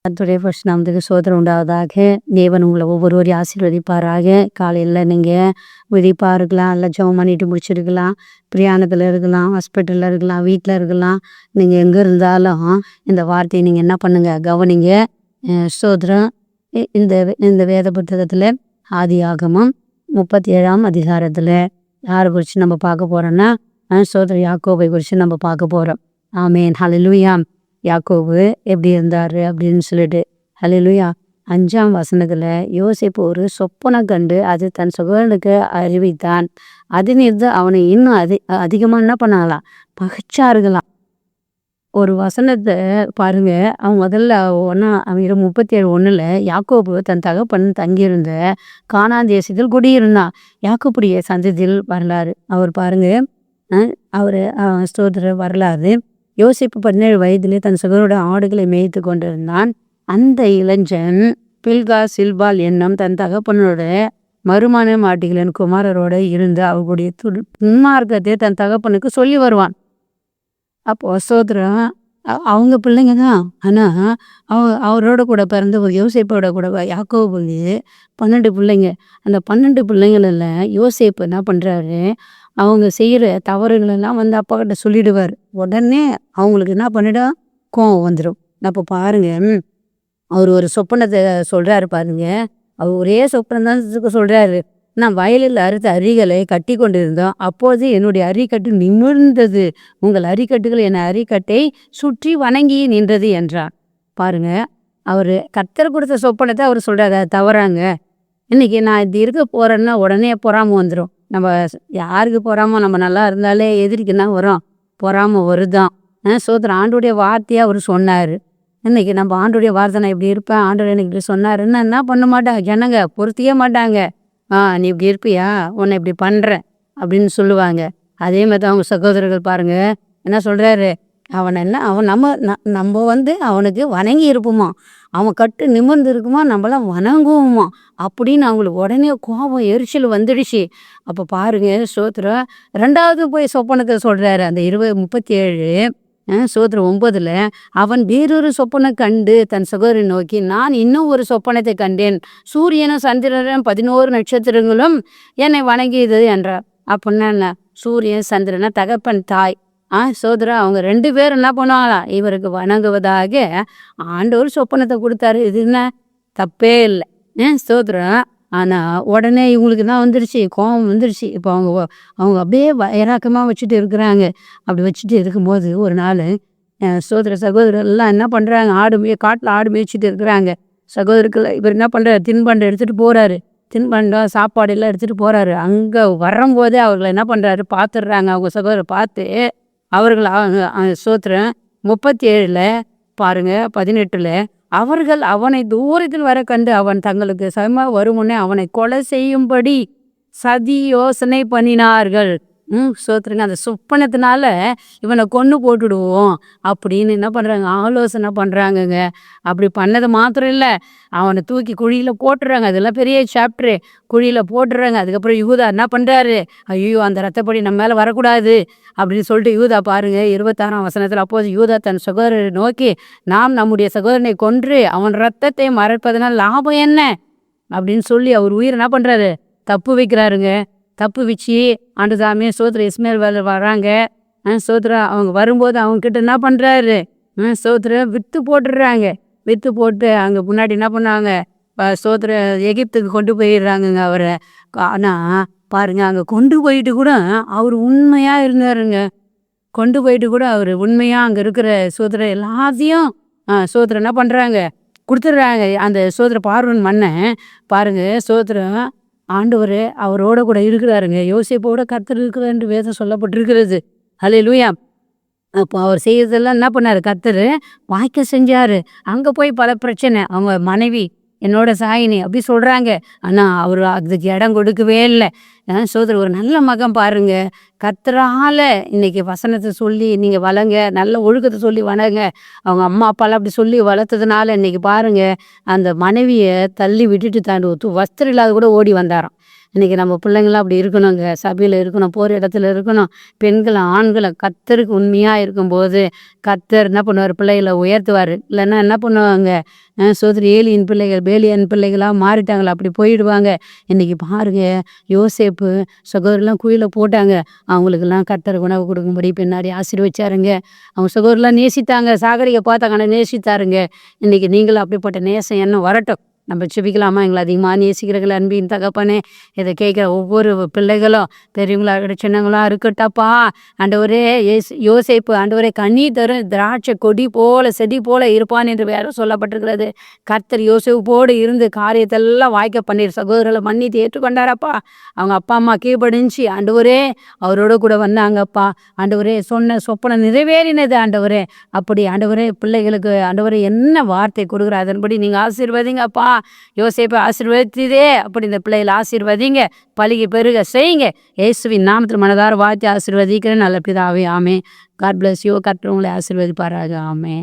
கர்த்தருடைய பரிசுத்த நாமத்துக்கு ஸ்தோத்திரம் உண்டாவதாக. தேவன் உங்களை ஒவ்வொருவரையும் ஆசீர்வதிப்பாராக. காலையில் நீங்கள் விழிப்பாக இருக்கலாம், இல்லை ஜெபம் பண்ணிட்டு முடிச்சிருக்கலாம், பிரயாணத்தில் இருக்கலாம், ஹாஸ்பிட்டலில் இருக்கலாம், வீட்டில் இருக்கலாம். நீங்கள் எங்கே இருந்தாலும் இந்த வார்த்தையை நீங்கள் என்ன பண்ணுங்க, கவனிங்க. ஸ்தோத்திரம். இந்த இந்த வேத புத்தகத்தில் ஆதியாகமம் 37ஆம் அதிகாரத்தில் யாரை குறித்து நம்ம பார்க்க போகிறோன்னா, ஸ்தோத்திரம் யாக்கோபை குறித்து நம்ம பார்க்க போகிறோம். ஆமேன். ஹல்லேலூயா. யாக்கோபு எப்படி இருந்தார் அப்படின்னு சொல்லிட்டு, ஹல்லேலூயா. 5ஆம் வசனத்தில் யோசேப்பு ஒரு சொப்பனம் கண்டு அது தன் சகோதரனுக்கு அறிவித்தான். அதிலிருந்து அவனை இன்னும் அதிகமாக என்ன பண்ணலாம், பகைச்சார்களாம். ஒரு வசனத்தை பாருங்க. அவன் முதல்ல அவன் 37:1 யாக்கோபு தன் தகப்பன் தங்கியிருந்த கானான் தேசத்தில் குடியிருந்தான். யாக்கோபுடைய சந்ததியில் வரலாறு அவர் பாருங்க. அவர் ஸ்தோத்திர வரலாறு. யோசேப்பு 17 வயதிலே தன் சகோதரோட ஆடுகளை மேய்த்து கொண்டிருந்தான். அந்த இளைஞன் பில்கா சில்பால் என்னும் தன் தகப்பனோட மறுமண மாட்டிகளின் குமாரரோட இருந்து அவர்களுடைய துன்மார்க்கத்தை தன் தகப்பனுக்கு சொல்லி வருவான். அப்போ ஸ்தோத்திரம் அவங்க பிள்ளைங்க தான். ஆனால் அவரோட கூட பிறந்த ஒரு யோசேப்போட கூட யாக்கோபுக்கு 12 பிள்ளைங்க. அந்த 12 பிள்ளைங்களில் யோசேப்பு என்ன பண்ணுறாரு, அவங்க செய்கிற தவறுகளெல்லாம் வந்து அப்பா கிட்ட சொல்லிடுவார். உடனே அவங்களுக்கு என்ன பண்ணிடும், கோவம் வந்துடும். அப்போ பாருங்க, அவர் ஒரு சொப்பனத்தை சொல்கிறாரு பாருங்க. அவர் ஒரே சொப்பனம் தான் சொல்கிறாரு. நான் வயலில் அறுத்த அரிகளை கட்டி கொண்டிருந்தோம், அப்போது என்னுடைய அரிக்கட்டு நிமிர்ந்தது, உங்கள் அரிக்கட்டுகள் என் அரிக்கட்டை சுற்றி வணங்கி நின்றது என்றார். பாருங்க, அவர் கர்த்தர் கொடுத்த சொப்பனத்தை அவர் சொல்கிறாரு, அது தவறாங்க. இன்னைக்கு நான் இது இருக்க போகிறேன்னா உடனே பொறாமை வந்துடும். நம்ம யாருக்கு பொறாம, நம்ம நல்லா இருந்தாலே எதிரிக்குன்னா வரும், பொறாமை வருதான். சோதரன் ஆண்டுடைய வார்த்தையை அவர் சொன்னார். இன்னைக்கு நம்ம ஆண்டுடைய வார்த்தை நான் இப்படி இருப்பேன், ஆண்டவர் எனக்கு இப்படி சொன்னாருன்னா என்ன பண்ண மாட்டாங்க ஜனங்க, பொருத்தியே மாட்டாங்க. நீ இப்படி இருப்பியா, உன்னை இப்படி பண்ணுறேன் அப்படின்னு சொல்லுவாங்க. அதே மாதிரி தான் அவங்க சகோதரர்கள் பாருங்க என்ன சொல்கிறாரு, அவன் நம்ம வந்து அவனுக்கு வணங்கி இருப்போமா, அவன் கட்டு நிமிர்ந்து இருக்குமா, நம்மளாம் வணங்குவோமா அப்படின்னு அவங்களுக்கு உடனே கோபம் எரிச்சல் வந்துடுச்சு. அப்போ பாருங்க ஸ்தோத்திரம். 2வது போய் சொப்பனத்தை சொல்கிறாரு. அந்த 37 ஸ்தோத்திரம் 9 அவன் வேறொரு சொப்பனை கண்டு தன் சகோதரனை நோக்கி, நான் இன்னும் ஒரு சொப்பனத்தை கண்டேன், சூரியனும் சந்திரனும் 11 நட்சத்திரங்களும் என்னை வணங்கியது என்றார். அப்படின்னா என்ன, சூரியன் சந்திரனை தகப்பன் தாய் சோதரா அவங்க 2 பேரும் என்ன பண்ணுவாங்களாம், இவருக்கு வணங்குவதாக ஆண்டவர் சொப்பனத்தை கொடுத்தாரு. இது என்ன தப்பே இல்லை, சோதரம். ஆனால் உடனே இவங்களுக்கு தான் வந்துருச்சு, கோபம் வந்துருச்சு. இப்போ அவங்க அப்படியே இறக்கமாக வச்சுட்டு இருக்கிறாங்க. அப்படி வச்சுட்டு இருக்கும்போது ஒரு நாள் சகோதரர் எல்லாம் என்ன பண்ணுறாங்க, காட்டில் ஆடு மேய்ச்சிட்டு இருக்கிறாங்க. சகோதரர்கள் இவர் என்ன பண்ணுறாரு, தின்பண்டம் எடுத்துகிட்டு போகிறாரு. தின்பண்டம் சாப்பாடு எல்லாம் எடுத்துகிட்டு போகிறாரு. அங்கே வரும்போதே அவர்களை என்ன பண்ணுறாரு, பார்த்துடுறாங்க. அவங்க சகோதரர் பார்த்து அவர்கள் ஸ்தோத்திரம் 37 பாருங்க 18 அவர்கள் அவனை தூரத்தில் வர கண்டு அவன் தங்களுக்கு சம வருமுன்னே அவனை கொலை செய்யும்படி சதி யோசனை பண்ணினார்கள். ஸ்தோத்திரங்க. அந்த சொப்பனத்தினால இவனை கொன்று போட்டுடுவோம் அப்படின்னு என்ன பண்ணுறாங்க, ஆலோசனை பண்ணுறாங்கங்க. அப்படி பண்ணது மாத்திரம் இல்லை, அவனை தூக்கி குழியில் போட்டுறாங்க. அதெல்லாம் பெரிய சாப்டரு. குழியில் போட்டுறாங்க. அதுக்கப்புறம் யூதா என்ன பண்ணுறாரு, ஐயோ அந்த ரத்தப்படி நம்ம மேலே வரக்கூடாது அப்படின்னு சொல்லிட்டு யூதா பாருங்க 26ஆம் வசனத்தில், அப்போது யூதா தன் சகோதரரை நோக்கி, நாம் நம்முடைய சகோதரனை கொன்று அவன் ரத்தத்தை மறைப்பதனால் லாபம் என்ன அப்படின்னு சொல்லி அவர் உயிர் என்ன பண்ணுறாரு, தப்பு வைக்கிறாருங்க. தப்பு வச்சு ஆண்டுதாமே சோதர இஸ்மேல் வராங்க. சோதரா அவங்க வரும்போது அவங்க கிட்ட என்ன பண்ணுறாரு, சோதர விற்று போட்டுடுறாங்க. விற்று போட்டு அங்கே முன்னாடி என்ன பண்ணாங்க, சோதர எகிப்துக்கு கொண்டு போயிடுறாங்கங்க அவரை. ஆனால் பாருங்க, அங்கே கொண்டு போயிட்டு கூட அவர் உண்மையாக இருந்தாருங்க. கொண்டு போயிட்டு கூட அவர் உண்மையாக அங்கே இருக்கிற சோதர எல்லாத்தையும் சோதர என்ன பண்ணுறாங்க, கொடுத்துட்றாங்க. அந்த சோதர பார்வன் மன்னன் பாருங்க, சோதரம் ஆண்டவர் அவரோட கூட இருக்கிறாருங்க. யோசேப்போட கர்த்தர் இருக்கிறார் என்று வேதம் சொல்லப்பட்டிருக்கிறது. ஹல்லேலூயா. அப்போ அவர் செய்யறதெல்லாம் என்ன பண்ணார், கர்த்தர் வாய்க்க செஞ்சார். அங்கே போய் பல பிரச்சனை, அவங்க மனைவி என்னோட சாயினி அப்படி சொல்கிறாங்க. ஆனால் அவர் அதுக்கு இடம் கொடுக்கவே இல்லை. சோதரர் ஒரு நல்ல மகன் பாருங்க, கர்த்தரால இன்னைக்கு வசனத்தை சொல்லி நீங்கள் வளங்க, நல்ல ஒழுக்கத்தை சொல்லி வளங்க. அவங்க அம்மா அப்பாலாம் அப்படி சொல்லி வளர்த்ததுனால இன்னைக்கு பாருங்க, அந்த மனைவியை தள்ளி விட்டுட்டு தான் வஸ்திரம் இல்லாத கூட ஓடி வந்தாராம். இன்னைக்கு நம்ம பிள்ளைங்களாம் அப்படி இருக்கணுங்க. சபையில இருக்கணும், போற இடத்துல இருக்கணும். பெண்கள், ஆண்கள கர்த்தருக்கு உண்மையா இருக்கும்போது, கர்த்தர் என்ன பண்ணுவாரு? பிள்ளைகள உயர்த்துவாரு. இல்லன்னா என்ன பண்ணுவாங்க? சோதரி ஏலியின் பிள்ளைகள், பேலியன் பிள்ளைகளா மாறிட்டாங்களா? அப்படி போயிடுவாங்க. இன்னைக்கு பாருங்க, யோசேப்பு சகோதரர்லாம் குழியில போட்டாங்க. அவங்களுக்கெல்லாம் கர்த்தர் உணவு கொடுக்கும்படி பின்னாடி ஆசீர்வதிச்சாருங்க. அவங்க சகோதரர்லாம் நேசித்தாங்க. சாகரிக்க பார்த்தாங்க, ஆனா நேசித்தாருங்க. இன்னைக்கு நீங்களும் அப்படிப்பட்ட நேசம் எண்ணம் வரட்டும். நம்ம ஜெபிக்கலாமா? எங்களை அதிகமாக நேசிக்கிறீர்கள் அன்பின் தகப்பனே. இதை கேட்குற ஒவ்வொரு பிள்ளைகளும் பெரியவங்களா இருக்கட்டும், சின்னங்களா இருக்கட்டப்பா. ஆண்டவரே, யோசேப்பு ஆண்டவரே கனி தரும் திராட்சை கொடி போல செடி போல இருப்பான் என்று வேற சொல்லப்பட்டிருக்கிறது. கர்த்தர் யோசேப்போடு இருந்து காரியத்தெல்லாம் வாய்க்க பண்ணீர். சகோதரர்களை மன்னித்து ஏற்றுக்கொண்டாரப்பா. அவங்க அப்பா அம்மா கீழ்ப்படிஞ்சு ஆண்டவரே அவரோட கூட வந்தாங்கப்பா. ஆண்டவரே சொன்ன சொப்பனம் நிறைவேறினது ஆண்டவரே. அப்படி ஆண்டவரே பிள்ளைகளுக்கு ஆண்டவரே என்ன வார்த்தை கொடுக்குற அதன்படி நீங்கள் ஆசீர்வதிங்கப்பா. யோசேப்பை ஆசீர்வதித்ததே அப்படி இந்த பிள்ளைகளை ஆசீர்வதிங்க, பலுகி பெருக செய்யுங்க. இயேசுவின் நாமத்தில் மனதார வாழ்த்தி ஆசீர்வதிக்கிறேன் நல்ல பிதாவே, ஆமே. God bless you. கர்த்தர் உங்களை ஆசீர்வதிப்பாராக. ஆமே.